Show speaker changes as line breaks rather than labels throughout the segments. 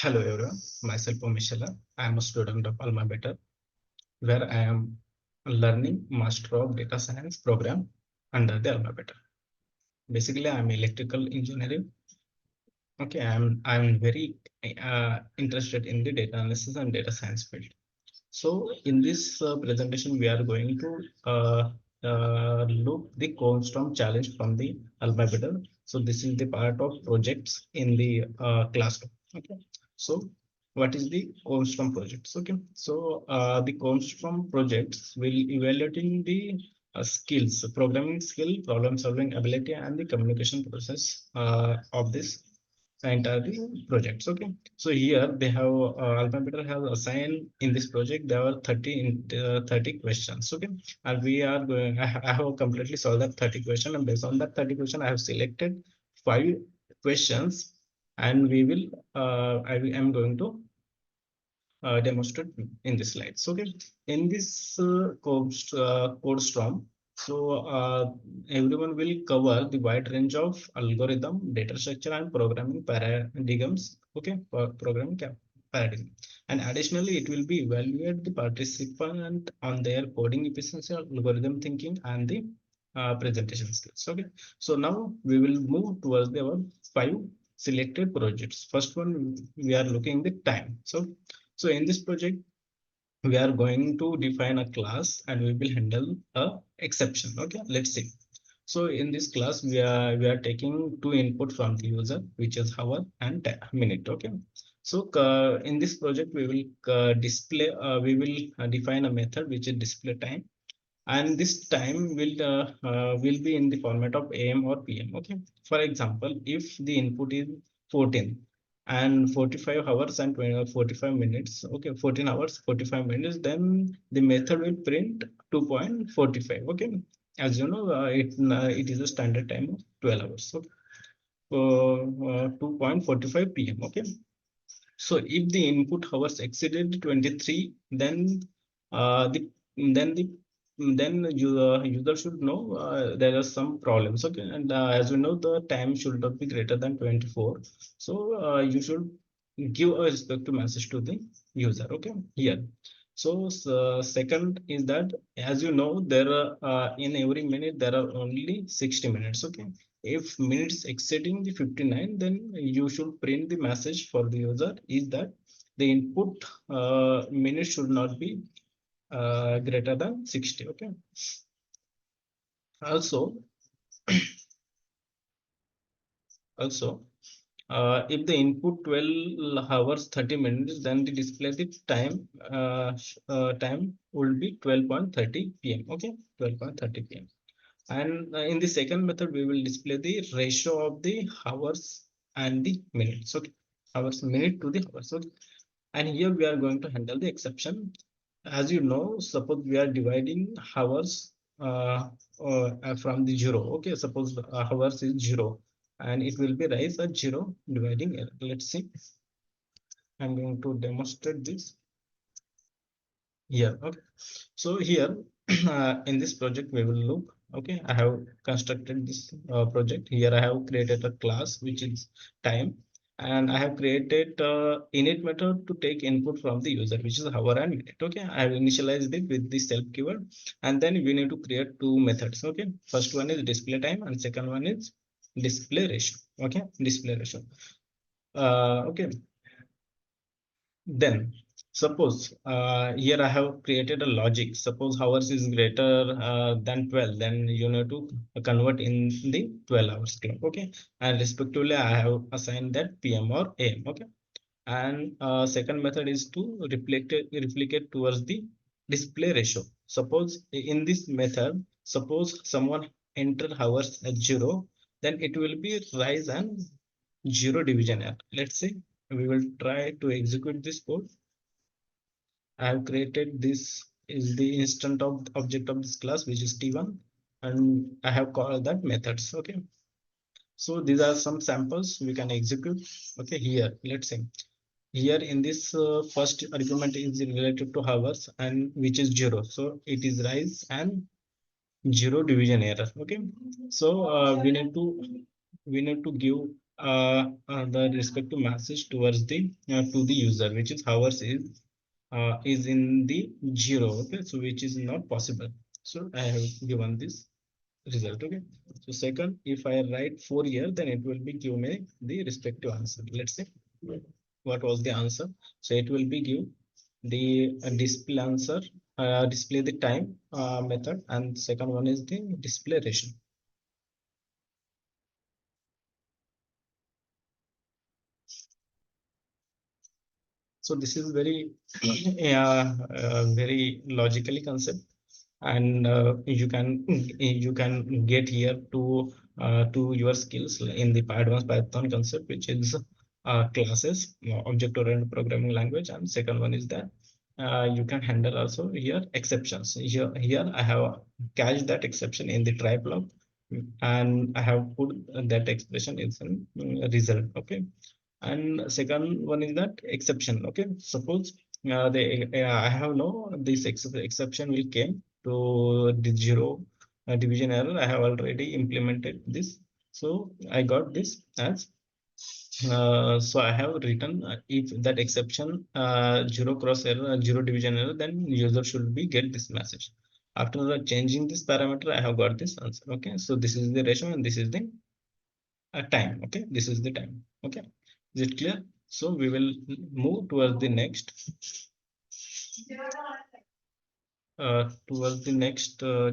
Hello everyone, myself Omishela. I am a student of Alma Better, where I am learning Master of Data Science program under the Alma Better. Basically, I am electrical engineering. Okay, I'm very interested in the data analysis and data science field. So in this presentation, we are going to look the Codestorm challenge from the Alma Better. So this is the part of projects in the classroom. Okay. So what is the Codestorm projects? Okay. So the Codestorm projects will evaluating the skills, programming skill, problem solving ability, and the communication process of this entirely projects. Okay, so here they have alphabetter have assigned in this project there are 30 questions. Okay, and we are going I have completely solved that 30 question, and based on that 30 question I have selected 5 questions, and we will am going to demonstrate in the slides. Okay, in this code storm, so everyone will cover the wide range of algorithm, data structure, and programming paradigms. Okay, paradigm. And additionally, it will be evaluate the participant on their coding efficiency, algorithm thinking, and the presentation skills. Okay, so now we will move towards our 5 selected projects. First one, we are looking the time. So in this project, we are going to define a class and we will handle a exception. Okay, let's see. So in this class, we are taking 2 input from the user, which is hour and minute. Okay. So in this project, we will we will define a method which is display time, and this time will be in the format of AM or PM. Okay. For example, if the input is 14 and 45 hours and 45 minutes, okay, 14 hours 45 minutes, then the method will print 2.45. Okay, as you know, it is a standard time of 12 hours. So 2.45 p.m. Okay, so if the input hours exceeded 23, then the then the then user should know there are some problems. Okay, and as we know, the time should not be greater than 24. So you should give a respective message to the user. Okay, here. So second is that, as you know, there are in every minute there are only 60 minutes. Okay, if minutes exceeding the 59, then you should print the message for the user is that the input minute should not be greater than 60. Okay, also also if the input 12 hours 30 minutes, then the display the time will be 12.30 p.m. Okay, 12.30 p.m. And in the second method, we will display the ratio of the hours and the minutes. Okay, hours minute to the hours. Okay, and here we are going to handle the exception. As you know, suppose we are dividing hours from the zero. Okay, suppose hours is zero, and it will be rise at zero dividing error. Let's see. I'm going to demonstrate this here. Okay, so here in this project we will look. Okay, I have constructed this project. Here I have created a class which is time, and I have created init method to take input from the user, which is hour and minute. Okay, I have initialized it with the self keyword, and then we need to create 2 methods. Okay, first one is display time, and second one is display ratio. Okay, display ratio. Okay, then suppose here I have created a logic. Suppose hours is greater than 12, then you need to convert in the 12 hours clock. Okay, and respectively I have assigned that PM or AM. Okay, and second method is to replicate towards the display ratio. Suppose in this method, suppose someone enter hours at 0, then it will be rise and 0 division error. Let's say we will try to execute this code. I have created this is the instant of object of this class, which is T1, and I have called that methods. Okay, so these are some samples we can execute. Okay, here let's say here in this first argument is related to hours, and which is 0, so it is rise and 0 division error. Okay, so we need to give the respective message towards the to the user, which is ours is in the zero. Okay, so which is not possible. So I have given this result. Okay, so second, if I write 4 year, then it will be give me the respective answer. Let's say what was the answer. So it will be give the display answer, display the time method, and second one is the display ratio. So this is very very logically concept, and you can get here to your skills in the advanced Python concept, which is classes, object oriented programming language, and second one is that you can handle also here exceptions. Here I have cached that exception in the try block, and I have put that expression in some result. Okay, and second one is that exception. Okay, suppose I have no this exception will came to the zero division error. I have already implemented this, so I got this as so I have written if that exception zero cross error, zero division error, then user should be get this message. After changing this parameter, I have got this answer. Okay, so this is the ratio and this is the time. Okay, this is the time. Okay, is it clear? So we will move towards the next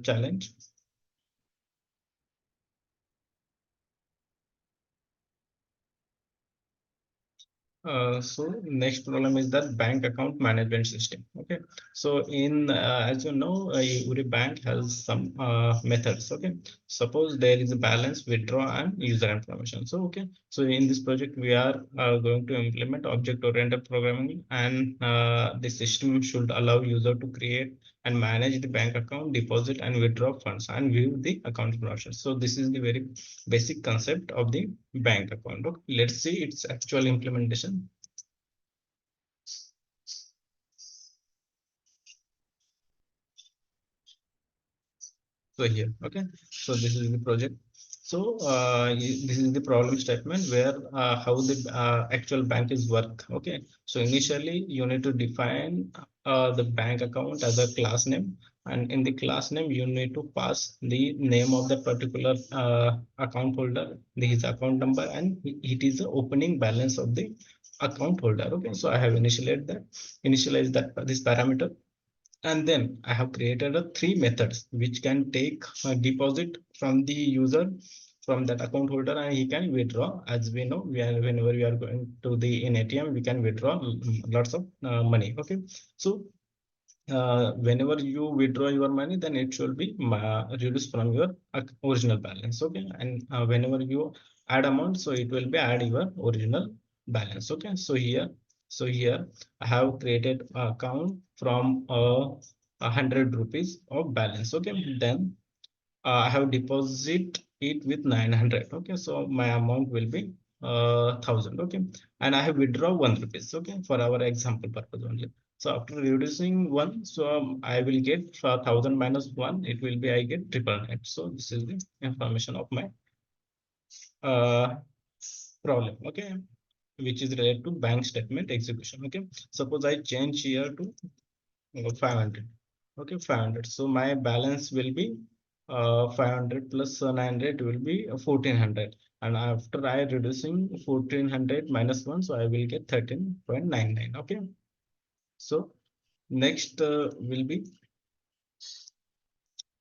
challenge. So next problem is that bank account management system. Okay, so in as you know, every bank has some methods. Okay, suppose there is a balance, withdraw, and user information. So okay, so in this project we are going to implement object-oriented programming, and the system should allow user to create and manage the bank account, deposit and withdraw funds, and view the account information. So this is the very basic concept of the bank account. Okay, let's see its actual implementation. So here, okay, so this is the project. So this is the problem statement where how the actual bank is work. Okay, so initially you need to define the bank account as a class name, and in the class name you need to pass the name of the particular account holder, his account number, and it is the opening balance of the account holder. Okay, so I have initialized that this parameter, and then I have created a three methods which can take a deposit from the user from that account holder, and he can withdraw. As we know, whenever we are going to the in ATM, we can withdraw lots of money. Okay, so whenever you withdraw your money, then it should be reduced from your original balance. Okay, and whenever you add amount, so it will be add your original balance. Okay, so here I have created account from 100 rupees of balance. Okay, then I have deposit it with 900. Okay, so my amount will be 1000. Okay, and I have withdraw 1 rupees. Okay, for our example purpose only. So after reducing one, so I will get 1000 minus one. It will be I get triple net. So this is the information of my uh, problem. Okay, which is related to bank statement execution. Okay, suppose I change here to 500. Okay, 500. So my balance will be 500 plus 900 will be 1400. And after I reducing 1400 minus 1, so I will get 13.99. Okay. So next will be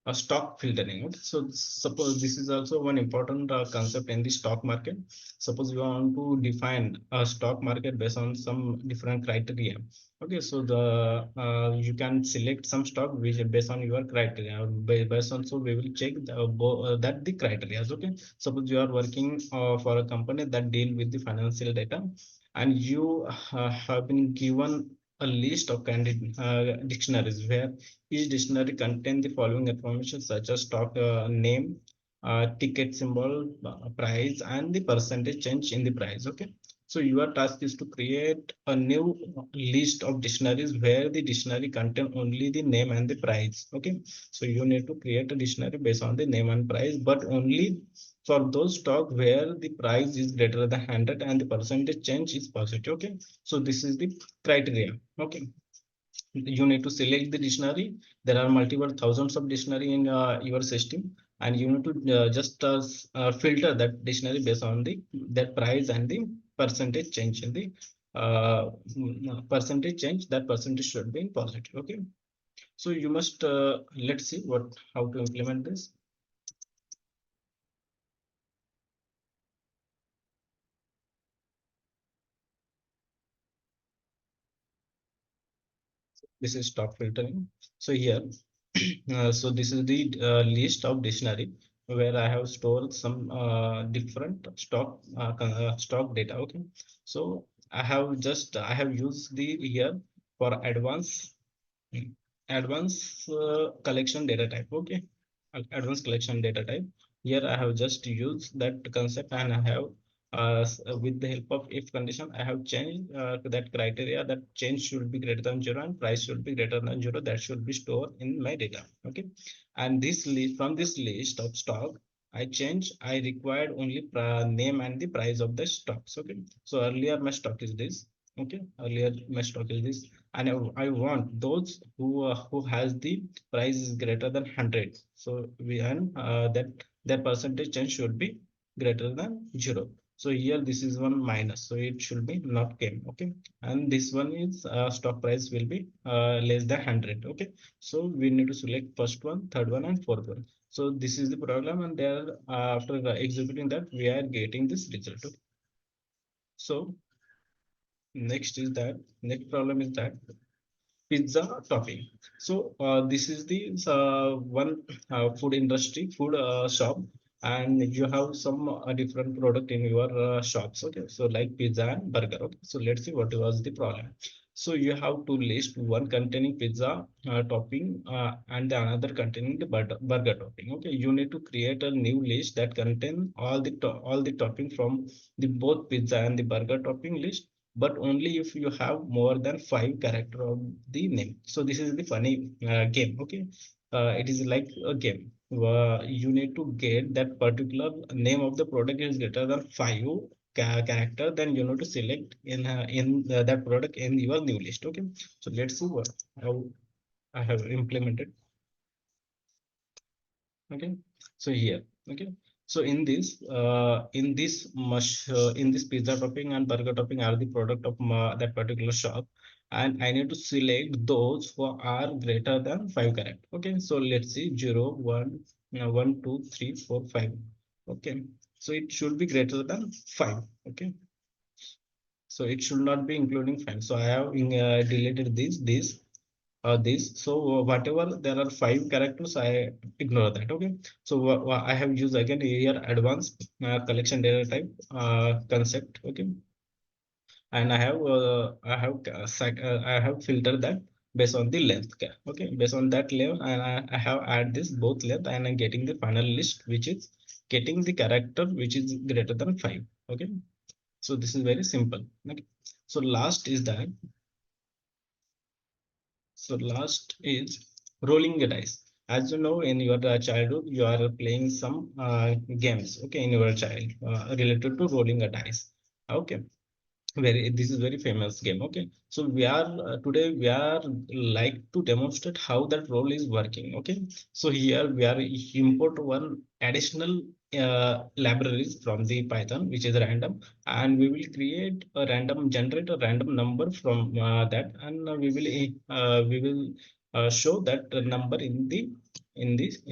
a stock filtering. Okay, so suppose this is also one important concept in the stock market. Suppose you want to define a stock market based on some different criteria. Okay, so the you can select some stock which is based on your criteria. Based on, so we will check that the criteria. Okay, suppose you are working for a company that deal with the financial data, and you have been given a list of candidate dictionaries where each dictionary contains the following information such as stock name, ticket symbol, price, and the percentage change in the price. Okay, So your task is to create a new list of dictionaries where the dictionary contain only the name and the price. Okay, so you need to create a dictionary based on the name and price, but only for those stock where the price is greater than 100 and the percentage change is positive. Okay, so this is the criteria. Okay, you need to select the dictionary. There are multiple thousands of dictionary in your system, and you need to just filter that dictionary based on the that price and the percentage change in the percentage change. That percentage should be in positive. Okay, so you must let's see what how to implement this. This is stock filtering. So here, so this is the list of dictionary where I have stored some different stock data. Okay, so I have used the here for advanced collection data type. Okay, advanced collection data type. Here I have just used that concept, and I have with the help of if condition, I have changed that criteria that change should be greater than zero and price should be greater than zero. That should be stored in my data. Okay, and this list from this list of stock, I change. I required only name and the price of the stocks. Okay, so earlier my stock is this. Okay, earlier my stock is this, and I want those who has the price is greater than 100. So we and that their percentage change should be greater than zero. So here this is one minus, so it should be not came. Okay, and this one is stock price will be less than 100. Okay, so we need to select first one, third one, and fourth one. So this is the program, and there after executing that we are getting this result. Okay? So next problem is that pizza topping. So this is the one food industry, food shop, and you have some different product in your shops. Okay, so like pizza and burger. Okay, so let's see what was the problem. So you have to list one containing pizza topping and the another containing the burger topping. Okay, you need to create a new list that contain all the topping from the both pizza and the burger topping list, but only if you have more than five character of the name. So this is the funny game. Okay, it is like a game. You need to get that particular name of the product is greater than five character. Then you need to select in that product in your new list. Okay, so let's see what how I have implemented. Okay, so here. Okay, so in this pizza topping and burger topping are the product of that particular shop, and I need to select those who are greater than five character. Okay, so let's see 0 1 1 2 3 4 5. Okay, so it should be greater than 5. Okay, so it should not be including five. So I have deleted this. So whatever there are five characters, I ignore that. Okay, so I have used again here advanced collection data type concept. Okay, and I have filtered that based on the length. Okay, okay, based on that length, and I have add this both length, and I'm getting the final list which is getting the character which is greater than five. Okay, so this is very simple. Okay, so last is rolling the dice. As you know, in your childhood, you are playing some games, okay, in your child related to rolling a dice. Okay, very this is very famous game. Okay, so we are today we are like to demonstrate how that role is working. Okay, so here we are import one additional libraries from the Python, which is random, and we will create a random generate a random number from that, and we will show that number in the in this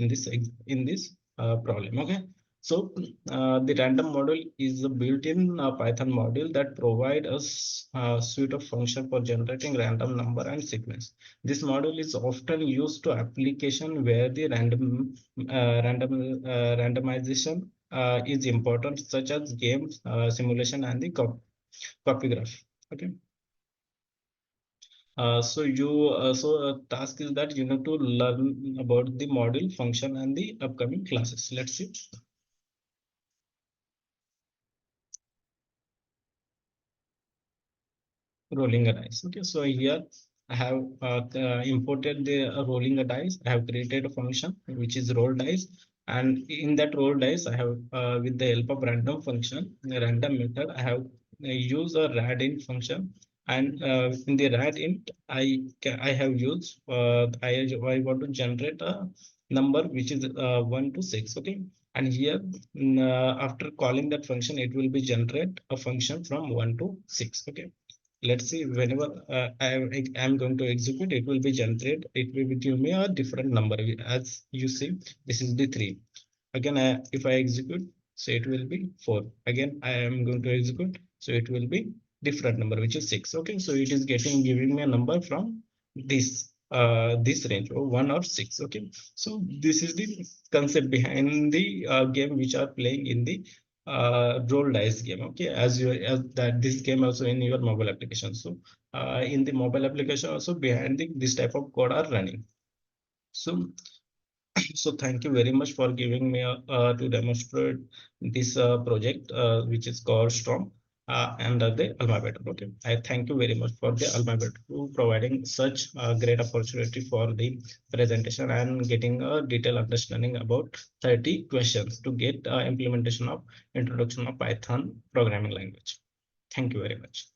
problem. Okay, so the random model is a built-in Python module that provide us a suite of function for generating random number and sequence. This module is often used to application where the randomization is important, such as games, simulation, and the copy graph. Okay. Task is that you need to learn about the module function and the upcoming classes. Let's see. rolling a dice. Okay, so here I have imported the rolling a dice. I have created a function which is roll dice, and in that roll dice, I have with the help of random function, the random method, I have used a radint function, and in the radint, I have used I want to generate a number which is 1 to 6. Okay, and here after calling that function, it will be generate a function from 1 to 6. Okay, let's see, whenever I'm going to execute, it will be generate, it will give me a different number. As you see, this is the 3. Again, if I execute, so it will be 4. Again, I am going to execute, so it will be different number, which is 6. Okay, so it is giving me a number from this range, or 1 or 6. Okay, so this is the concept behind the game which are playing in the roll dice game. Okay, as that this game also in your mobile application. So in the mobile application also, behind this type of code are running. So so thank you very much for giving me to demonstrate this project, which is Codestorm and the almabetter. Okay, I thank you very much for the almabetter for providing such a great opportunity for the presentation and getting a detailed understanding about 30 questions to get implementation of introduction of Python programming language. Thank you very much.